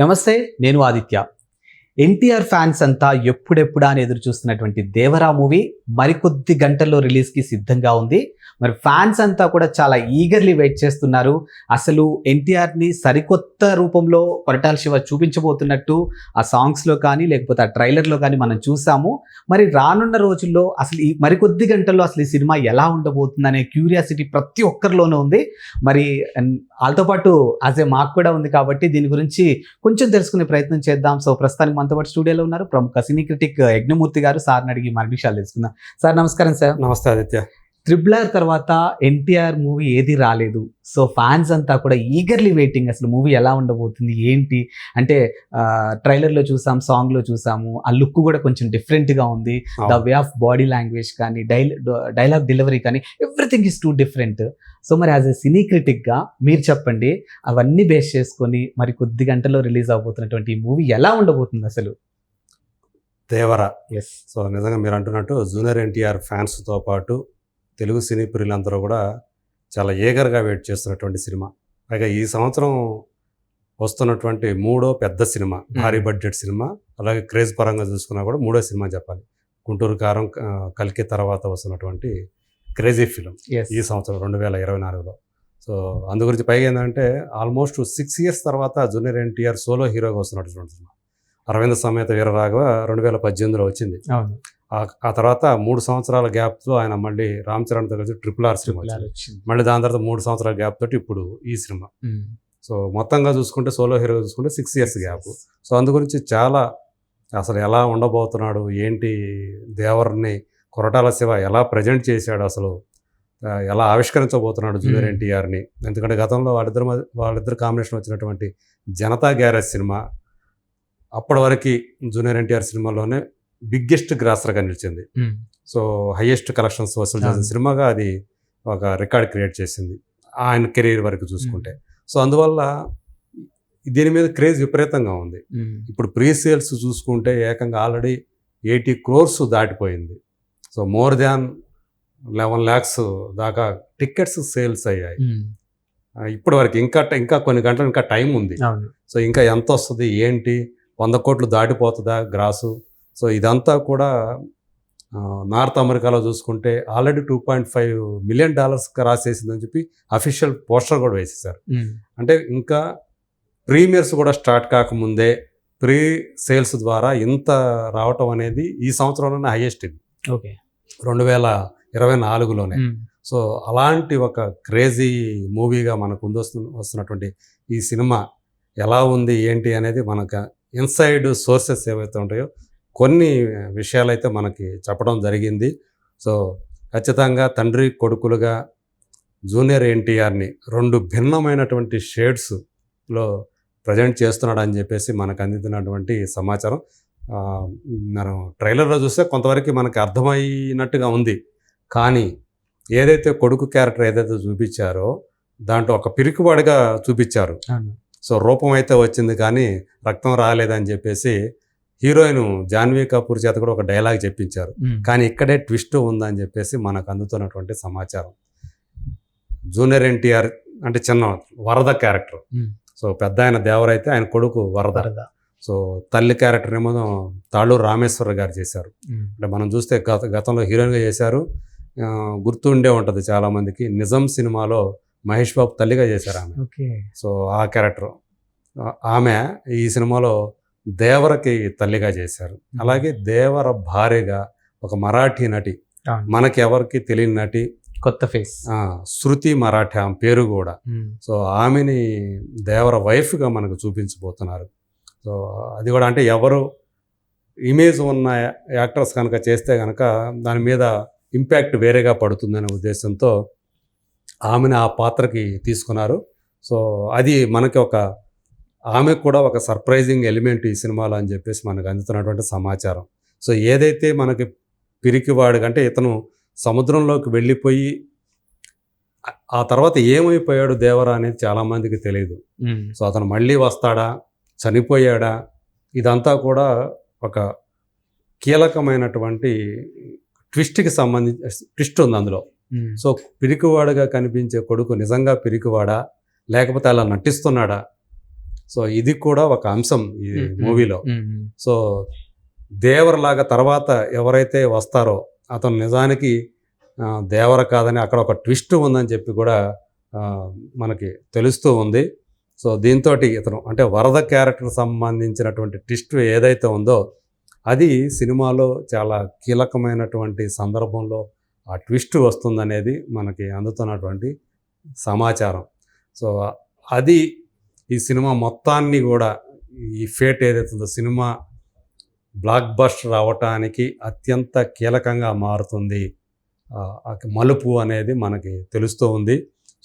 నమస్తే, నేను ఆదిత్య. ఎన్టీఆర్ ఫ్యాన్స్ అంతా ఎప్పుడెప్పుడా అని ఎదురు చూస్తున్నటువంటి దేవరా మూవీ మరికొద్ది గంటల్లో రిలీజ్కి సిద్ధంగా ఉంది. మరి ఫ్యాన్స్ అంతా కూడా చాలా ఈగర్లీ వెయిట్ చేస్తున్నారు. అసలు ఎన్టీఆర్ని సరికొత్త రూపంలో కొరటాల శివ చూపించబోతున్నట్టు ఆ సాంగ్స్లో కానీ లేకపోతే ఆ ట్రైలర్లో కానీ మనం చూసాము. మరి రానున్న రోజుల్లో అసలు ఈ మరికొద్ది గంటల్లో అసలు ఈ సినిమా ఎలా ఉండబోతుందనే క్యూరియాసిటీ ప్రతి ఒక్కరిలోనూ ఉంది. మరి వాళ్ళతో పాటు మాకు కూడా ఉంది కాబట్టి దీని గురించి కొంచెం తెలుసుకునే ప్రయత్నం చేద్దాం. సో ప్రస్తుతానికి మనతో పాటు స్టూడియోలో ఉన్నారు ప్రముఖ సినీ క్రిటిక్ యజ్ఞమూర్తి గారు. సార్ని అడిగి మరి విషయాలు తెలుసుకుందాం. సార్ నమస్కారం. సార్ నమస్తే ఆదిత్య. ట్రిపుల్ తర్వాత ఎన్టీఆర్ మూవీ ఏది రాలేదు. సో ఫ్యాన్స్ అంతా కూడా ఈగర్లీ వెయిటింగ్. అసలు మూవీ ఎలా ఉండబోతుంది ఏంటి అంటే ట్రైలర్లో చూసాం, సాంగ్లో చూసాము, ఆ లుక్ కూడా కొంచెం డిఫరెంట్గా ఉంది. The way of body language కానీ డైలాగ్ డెలివరీ కానీ everything is two different. So మరి యాజ్ ఎ సినీ క్రిటిక్గా మీరు చెప్పండి, అవన్నీ బేస్ చేసుకొని మరి కొద్ది గంటల్లో రిలీజ్ అవబోతున్నటువంటి ఈ మూవీ ఎలా ఉండబోతుంది అసలు? దేవరా. ఎస్. సో నిజంగా మీరు అంటున్నట్టు జూనియర్ ఎన్టీఆర్ ఫ్యాన్స్తో పాటు తెలుగు సినీ ప్రియులందరూ కూడా చాలా ఏగర్గా వెయిట్ చేస్తున్నటువంటి సినిమా. పైగా ఈ సంవత్సరం వస్తున్నటువంటి మూడో పెద్ద సినిమా, భారీ బడ్జెట్ సినిమా. అలాగే క్రేజ్ పరంగా చూసుకున్నా కూడా మూడో సినిమా చెప్పాలి. గుంటూరు కారం, కల్కి తర్వాత వస్తున్నటువంటి క్రేజీ ఫిలిం ఈ సంవత్సరం 2024లో. సో అందు గురించి పైగా ఏంటంటే ఆల్మోస్ట్ 6 years తర్వాత జూనియర్ ఎన్టీఆర్ సోలో హీరోగా వస్తున్నటువంటి సినిమా. అరవింద సమేత వీరరాఘవ 2018లో వచ్చింది. ఆ తర్వాత 3 సంవత్సరాల గ్యాప్తో ఆయన మళ్ళీ రామ్ చరణ్తో కలిసి RRR సినిమా వచ్చింది. మళ్ళీ దాని తర్వాత 3 సంవత్సరాల గ్యాప్ తోటి ఇప్పుడు ఈ సినిమా. సో మొత్తంగా చూసుకుంటే సోలో హీరో చూసుకుంటే 6 years గ్యాప్. సో అందు గురించి చాలా అసలు ఎలా ఉండబోతున్నాడు ఏంటి, దేవర్ని కొరటాల శివ ఎలా ప్రజెంట్ చేశాడు, అసలు ఎలా ఆవిష్కరించబోతున్నాడు జూనియర్ ఎన్టీఆర్ని. ఎందుకంటే గతంలో వాళ్ళిద్దరు కాంబినేషన్ వచ్చినటువంటి జనతా గ్యారేజ్ సినిమా అప్పటి వరకు జూనియర్ ఎన్టీఆర్ సినిమాలోనే బిగ్గెస్ట్ గ్రాసర్గా నిలిచింది. సో హైయెస్ట్ కలెక్షన్స్ వసూలు చేసిన సినిమాగా అది ఒక రికార్డ్ క్రియేట్ చేసింది ఆయన కెరీర్ వరకు చూసుకుంటే. సో అందువల్ల దీని మీద క్రేజ్ విపరీతంగా ఉంది. ఇప్పుడు ప్రీ సేల్స్ చూసుకుంటే ఏకంగా ఆల్రెడీ 80 crores దాటిపోయింది. సో మోర్ దాన్ 11 lakhs దాకా టికెట్స్ సేల్స్ అయ్యాయి ఇప్పటి వరకు. ఇంకా కొన్ని గంటలు ఇంకా టైం ఉంది. సో ఇంకా ఎంత వస్తుంది ఏంటి, 100 కోట్లు దాటిపోతుందా గ్రాసు? సో ఇదంతా కూడా నార్త్ అమెరికాలో చూసుకుంటే ఆల్రెడీ $2.5 million క్రాస్ చేసిందని చెప్పి అఫీషియల్ పోస్టర్ కూడా వేసేసారు. అంటే ఇంకా ప్రీమియర్స్ కూడా స్టార్ట్ కాకముందే ప్రీ సేల్స్ ద్వారా ఇంత రావటం అనేది ఈ సంవత్సరంలోనే హైయెస్ట్ ఇది. 2024లోనే. సో అలాంటి ఒక క్రేజీ మూవీగా మనకు వస్తున్నటువంటి ఈ సినిమా ఎలా ఉంది ఏంటి అనేది మనకు ఇన్సైడ్ సోర్సెస్ ఏవైతే ఉంటాయో కొన్ని విషయాలైతే మనకి చెప్పడం జరిగింది. సో ఖచ్చితంగా తండ్రి కొడుకులుగా జూనియర్ ఎన్టీఆర్ని 2 భిన్నమైనటువంటి షేడ్స్లో ప్రజెంట్ చేస్తున్నాడు అని చెప్పేసి మనకు అందుతున్నటువంటి సమాచారం. మనం ట్రైలర్లో చూస్తే కొంతవరకు మనకి అర్థమైనట్టుగా ఉంది. కానీ ఏదైతే కొడుకు క్యారెక్టర్ ఏదైతే చూపించారో దాంట్లో ఒక పిరికివాడిగా చూపించారు. సో రూపం అయితే వచ్చింది కానీ రక్తం రాలేదని చెప్పేసి హీరోయిన్ జాన్వీ కపూర్ చేత కూడా ఒక డైలాగ్ చెప్పించారు. కానీ ఇక్కడే ట్విస్ట్ ఉందని చెప్పేసి మనకు అందుతున్నటువంటి సమాచారం. జూనియర్ ఎన్టీఆర్ అంటే చిన్న వరద క్యారెక్టర్. సో పెద్ద ఆయన దేవరైతే ఆయన కొడుకు వరద. సో తల్లి క్యారెక్టర్ ఏమో తాళూరు రామేశ్వర గారు చేశారు. అంటే మనం చూస్తే గతంలో హీరోయిన్గా చేశారు, గుర్తుండే ఉంటుంది చాలామందికి. నిజం సినిమాలో మహేష్ బాబు తల్లిగా చేశారు ఆమె. సో ఆ క్యారెక్టర్ ఆమె ఈ సినిమాలో దేవరకి తల్లిగా చేశారు. అలాగే దేవర భార్యగా ఒక మరాఠీ నటి, మనకి ఎవరికి తెలియని నటి, కొత్త ఫేస్, శృతి మరాఠీ ఆమె పేరు కూడా. సో ఆమెని దేవర వైఫ్గా మనకు చూపించబోతున్నారు. సో అది కూడా అంటే ఎవరు ఇమేజ్ ఉన్న యాక్టర్స్ కనుక చేస్తే కనుక దాని మీద ఇంపాక్ట్ వేరేగా పడుతుందనే ఉద్దేశంతో ఆమెను ఆ పాత్రకి తీసుకున్నారు. సో అది మనకి ఆమె కూడా ఒక సర్ప్రైజింగ్ ఎలిమెంట్ ఈ సినిమాలో అని చెప్పేసి మనకు అందుతున్నటువంటి సమాచారం. సో ఏదైతే మనకి పిరికివాడు అంటే ఇతను సముద్రంలోకి వెళ్ళిపోయి ఆ తర్వాత ఏమైపోయాడు దేవరా అనేది చాలామందికి తెలియదు. సో అతను మళ్ళీ వస్తాడా, చనిపోయాడా, ఇదంతా కూడా ఒక కీలకమైనటువంటి ట్విస్ట్కి సంబంధించి ట్విస్ట్ ఉంది అందులో. సో పిరికివాడుగా కనిపించే కొడుకు నిజంగా పిరికివాడా లేకపోతే అలా నటిస్తున్నాడా? సో ఇది కూడా ఒక అంశం ఈ మూవీలో. సో దేవరలాగా తర్వాత ఎవరైతే వస్తారో అతను నిజానికి దేవర కాదని అక్కడ ఒక ట్విస్ట్ ఉందని చెప్పి కూడా మనకి తెలుస్తూ ఉంది. సో దీంతో ఇతను అంటే వరద క్యారెక్టర్ సంబంధించినటువంటి ట్విస్ట్ ఏదైతే ఉందో అది సినిమాలో చాలా కీలకమైనటువంటి సందర్భంలో ఆ ట్విస్ట్ వస్తుందనేది మనకి అందుతున్నటువంటి సమాచారం. సో అది ఈ సినిమా మొత్తాన్ని కూడా ఈ ఫేట్ ఏదైతే ఉందో సినిమా బ్లాక్ బస్టర్ అవటానికి అత్యంత కీలకంగా మారుతుంది మలుపు అనేది మనకి తెలుస్తూ ఉంది.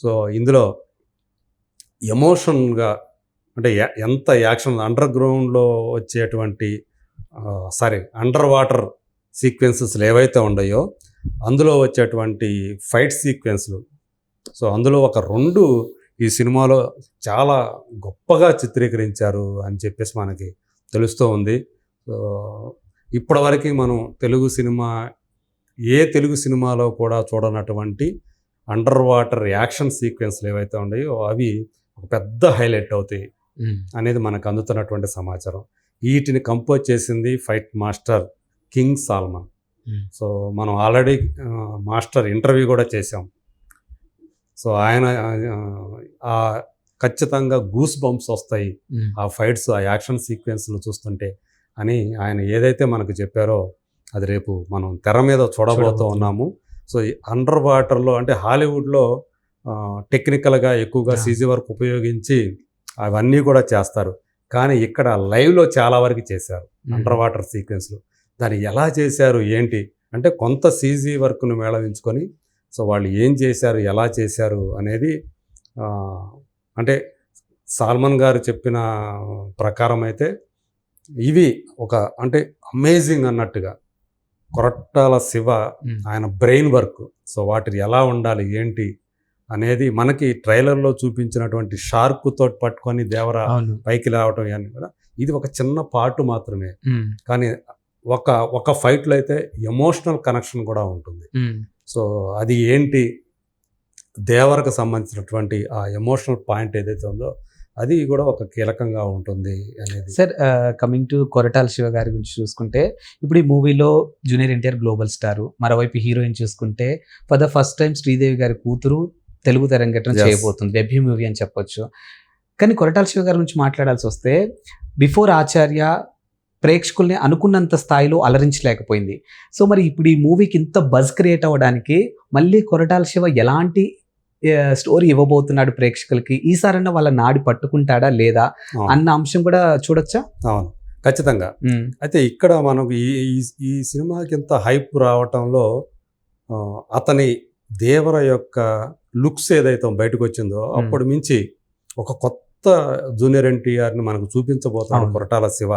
సో ఇందులో ఎమోషన్గా అంటే ఎంత యాక్షన్ అండర్ గ్రౌండ్లో వచ్చేటువంటి అండర్ వాటర్ సీక్వెన్సెస్లు ఏవైతే ఉన్నాయో అందులో వచ్చేటువంటి ఫైట్ సీక్వెన్స్లు, సో అందులో ఒక 2 ఈ సినిమాలో చాలా గొప్పగా చిత్రీకరించారు అని చెప్పేసి మనకి తెలుస్తూ ఉంది. సో ఇప్పటివరకు మనం తెలుగు సినిమాలో కూడా చూడనటువంటి అండర్ వాటర్ యాక్షన్ సీక్వెన్స్లు ఏవైతే ఉన్నాయో అవి ఒక పెద్ద హైలైట్ అవుతాయి అనేది మనకు అందుతున్నటువంటి సమాచారం. వీటిని కంపోజ్ చేసింది fight master King Solomon. So మనం ఆల్రెడీ మాస్టర్ ఇంటర్వ్యూ కూడా చేసాం. సో ఆయన ఖచ్చితంగా గూస్ బంప్స్ వస్తాయి ఆ ఫైట్స్ ఆ యాక్షన్ సీక్వెన్స్లు చూస్తుంటే అని ఆయన ఏదైతే మనకు చెప్పారో అది రేపు మనం తెర మీద చూడబోతూ ఉన్నాము. సో అండర్ వాటర్లో అంటే హాలీవుడ్లో టెక్నికల్గా ఎక్కువగా సీజీ వర్క్ ఉపయోగించి అవన్నీ కూడా చేస్తారు, కానీ ఇక్కడ లైవ్లో చాలా వరకు చేశారు అండర్ వాటర్ సీక్వెన్స్లు. దాన్ని ఎలా చేశారు ఏంటి అంటే కొంత సీజీ వర్క్ను మేళవించుకొని సో వాళ్ళు ఏం చేశారు ఎలా చేశారు అనేది అంటే సాల్మన్ గారు చెప్పిన ప్రకారం అయితే ఇవి ఒక అంటే అమేజింగ్ అన్నట్టుగా కొరటాల శివ ఆయన బ్రెయిన్ వర్క్, సో వాటిని ఎలా ఉండాలి ఏంటి అనేది మనకి ట్రైలర్లో చూపించినటువంటి షార్క్తో పట్టుకొని దేవర పైకి రావటం ఇవన్నీ కూడా ఇది ఒక చిన్న పార్ట్ మాత్రమే, కానీ ఒక ఫైట్లో అయితే ఎమోషనల్ కనెక్షన్ కూడా ఉంటుంది. సో అది ఏంటి దేవరకు సంబంధించినటువంటి ఆ ఎమోషనల్ పాయింట్ ఏదైతే ఉందో అది కూడా ఒక కీలకంగా ఉంటుంది అనేది. Sir coming to Koratala Shiva గారి గురించి చూసుకుంటే ఇప్పుడు ఈ మూవీలో జూనియర్ ఎన్టీఆర్ గ్లోబల్ స్టార్, మరోవైపు హీరోయిన్ చూసుకుంటే for the first time Sridevi గారి కూతురు తెలుగు తెరంగేట్రం చేయబోతుంది, డెబ్యూ మూవీ అని చెప్పొచ్చు. కానీ కొరటాల శివ గారి గురించి మాట్లాడాల్సి వస్తే బిఫోర్ ఆచార్య ప్రేక్షకుల్ని అనుకున్నంత స్థాయిలో అలరించలేకపోయింది. సో మరి ఇప్పుడు ఈ మూవీకి ఇంత బజ్ క్రియేట్ అవ్వడానికి మళ్ళీ కొరటాల శివ ఎలాంటి స్టోరీ ఇవ్వబోతున్నాడు ప్రేక్షకులకి, ఈసారన్నా వాళ్ళ నాడి పట్టుకుంటాడా లేదా అన్న అంశం కూడా చూడొచ్చా? అవును, ఖచ్చితంగా. అయితే ఇక్కడ మనకు ఈ సినిమాకి ఇంత హైప్ రావటంలో అతని దేవర యొక్క లుక్స్ ఏదైతే బయటకు వచ్చిందో అప్పుడు మించి ఒక కొత్త జూనియర్ ఎన్టీఆర్ని మనకు చూపించబోతున్నాడు కొరటాల శివ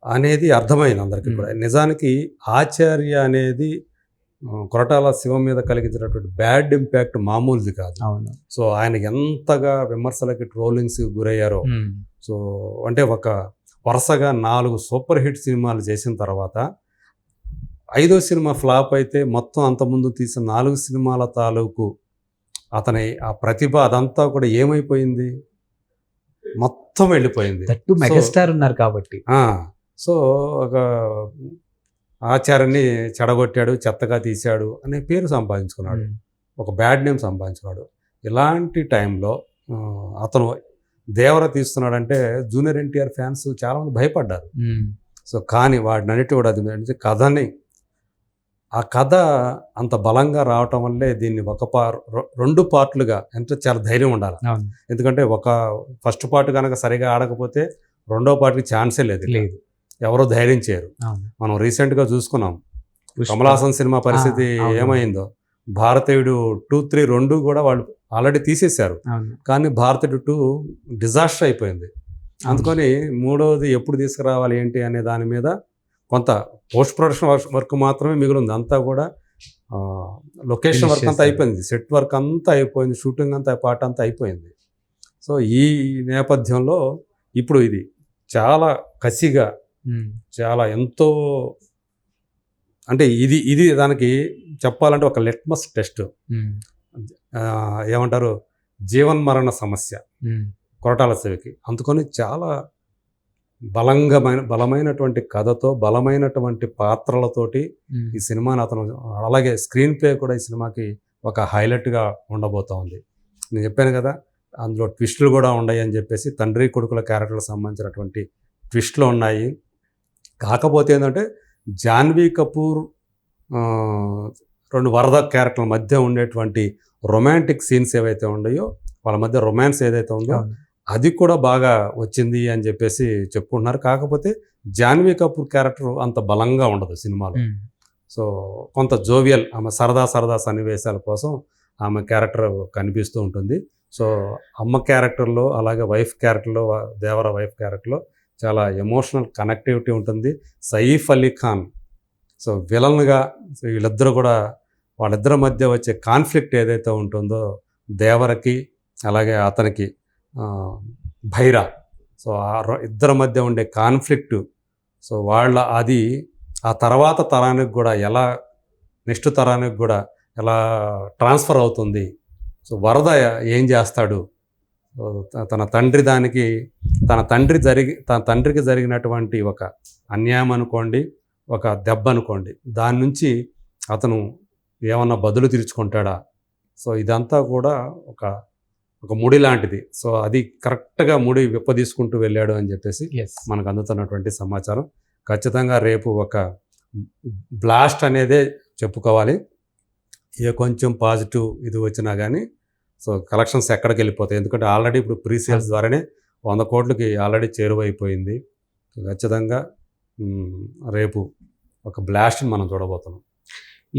అనేది అర్థమైంది అందరికీ కూడా. నిజానికి ఆచార్య అనేది కొరటాల శివ మీద కలిగించినటువంటి బ్యాడ్ ఇంపాక్ట్ మామూలుది కాదు. సో ఆయన ఎంతగా విమర్శలకి ట్రోలింగ్స్ గురయ్యారో, సో అంటే ఒక వరుసగా 4 సూపర్ హిట్ సినిమాలు చేసిన తర్వాత 5వ సినిమా ఫ్లాప్ అయితే మొత్తం అంతకుముందు తీసిన 4 సినిమాల తాలూకు అతని ఆ ప్రతిభ అదంతా కూడా ఏమైపోయింది, మొత్తం వెళ్ళిపోయింది. మెగాస్టార్ ఉన్నారు కాబట్టి. సో ఒక ఆచార్యని చెడగొట్టాడు, చెత్తగా తీశాడు అనే పేరు సంపాదించుకున్నాడు, ఒక బ్యాడ్ నేమ్ సంపాదించుకున్నాడు. ఇలాంటి టైంలో అతను దేవర తీస్తున్నాడంటే జూనియర్ ఎన్టీఆర్ ఫ్యాన్స్ చాలామంది భయపడ్డారు. సో కానీ వాడినన్నిటి కూడా అది కథని ఆ కథ అంత బలంగా రావటం వల్లే దీన్ని 2 పార్ట్లుగా అంటే చాలా ధైర్యం ఉండాలి. ఎందుకంటే ఫస్ట్ పార్ట్ కనుక సరిగా ఆడకపోతే 2వ పార్ట్కి ఛాన్సే లేదు, ఎవరో ధైర్యం చేయరు. మనం రీసెంట్గా చూసుకున్నాం కమల్ హాసన్ సినిమా పరిస్థితి ఏమైందో. భారతీయుడు 2, 3 2 కూడా వాళ్ళు ఆల్రెడీ తీసేశారు, కానీ భారతీయుడు 2 డిజాస్టర్ అయిపోయింది. అందుకని 3వది ఎప్పుడు తీసుకురావాలి ఏంటి అనే దాని మీద కొంత పోస్ట్ ప్రొడక్షన్ వర్క్ మాత్రమే మిగిలింది. అంతా కూడా లొకేషన్ వర్క్ అంతా అయిపోయింది, సెట్ వర్క్ అంతా అయిపోయింది, షూటింగ్ అంతా పాట అంతా అయిపోయింది. సో ఈ నేపథ్యంలో ఇప్పుడు ఇది చాలా కసిగా చాలా ఎంతో అంటే ఇది దానికి చెప్పాలంటే ఒక లిట్మస్ టెస్ట్, ఏమంటారు జీవన్మరణ సమస్య. కొరటాల శివకి. అందుకని చాలా బలమైనటువంటి కథతో, బలమైనటువంటి పాత్రలతోటి ఈ సినిమాని అతను, అలాగే స్క్రీన్ ప్లే కూడా ఈ సినిమాకి ఒక హైలైట్గా ఉండబోతా ఉంది. నేను చెప్పాను కదా, అందులో ట్విస్టులు కూడా ఉన్నాయి అని చెప్పేసి, తండ్రి కొడుకుల క్యారెక్టర్లకు సంబంధించినటువంటి ట్విస్టులు ఉన్నాయి. కాకపోతే ఏంటంటే జాన్వీ కపూర్ రెండు వరద క్యారెక్టర్ల మధ్య ఉండేటువంటి రొమాంటిక్ సీన్స్ ఏవైతే ఉన్నాయో, వాళ్ళ మధ్య రొమాన్స్ ఏదైతే ఉందో అది కూడా బాగా వచ్చింది అని చెప్పేసి చెప్పుకుంటున్నారు. కాకపోతే జాన్వీ కపూర్ క్యారెక్టర్ అంత బలంగా ఉండదు సినిమాలో. సో కొంత జోవియల్, ఆమె సరదా సన్నివేశాల కోసం ఆమె క్యారెక్టర్ కనిపిస్తూ ఉంటుంది. సో అమ్మ క్యారెక్టర్లో, అలాగే వైఫ్ క్యారెక్టర్లో, దేవర వైఫ్ క్యారెక్టర్లో చాలా ఎమోషనల్ కనెక్టివిటీ ఉంటుంది. సయీఫ్ అలీ ఖాన్ సో విలన్గా, వీళ్ళిద్దరూ కూడా, వాళ్ళిద్దరి మధ్య వచ్చే కాన్ఫ్లిక్ట్ ఏదైతే ఉంటుందో దేవరకి అలాగే అతనికి భైరా, సో ఇద్దరి మధ్య ఉండే కాన్ఫ్లిక్ట్, సో వాళ్ళ అది ఆ తర్వాత తరానికి కూడా ఎలా, నెక్స్ట్ తరానికి కూడా ఎలా ట్రాన్స్ఫర్ అవుతుంది. సో వరద ఏం చేస్తాడు, తన తండ్రికి జరిగినటువంటి ఒక అన్యాయం అనుకోండి, ఒక దెబ్బ అనుకోండి, దాని నుంచి అతను ఏమన్నా బదులు తీర్చుకుంటాడా. సో ఇదంతా కూడా ఒక ముడి లాంటిది. సో అది కరెక్ట్గా ముడి విప్పదీసుకుంటూ వెళ్ళాడు అని చెప్పేసి మనకు అందుతున్నటువంటి సమాచారం. ఖచ్చితంగా రేపు ఒక బ్లాస్ట్ అనేదే చెప్పుకోవాలి. ఏ కొంచెం పాజిటివ్ ఇది వచ్చినా కానీ సో కలెక్షన్స్ ఎక్కడికి వెళ్ళిపోతాయి. ఎందుకంటే ఆల్రెడీ ఇప్పుడు ప్రీ సేల్స్ ద్వారానే 100 కోట్లకి ఆల్రెడీ చేరువైపోయింది. ఖచ్చితంగా రేపు ఒక బ్లాస్ట్ని మనం చూడబోతున్నాం.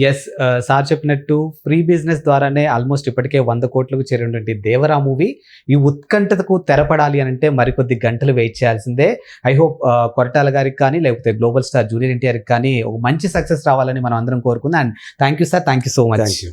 ఎస్, సార్ చెప్పినట్టు ఫ్రీ బిజినెస్ ద్వారానే ఆల్మోస్ట్ ఇప్పటికే 100 కోట్లకు చేరినటువంటి దేవరా మూవీ ఈ ఉత్కంఠతకు తెరపడాలి అని అంటే మరికొద్ది గంటలు వెయిట్ చేయాల్సిందే. ఐ హోప్ కొరటాల గారికి కానీ లేకపోతే గ్లోబల్ స్టార్ జూనియర్ ఎన్టీఆర్కి కానీ ఒక మంచి సక్సెస్ రావాలని మనం అందరం కోరుకుందాం. And thank you sir, thank you so much.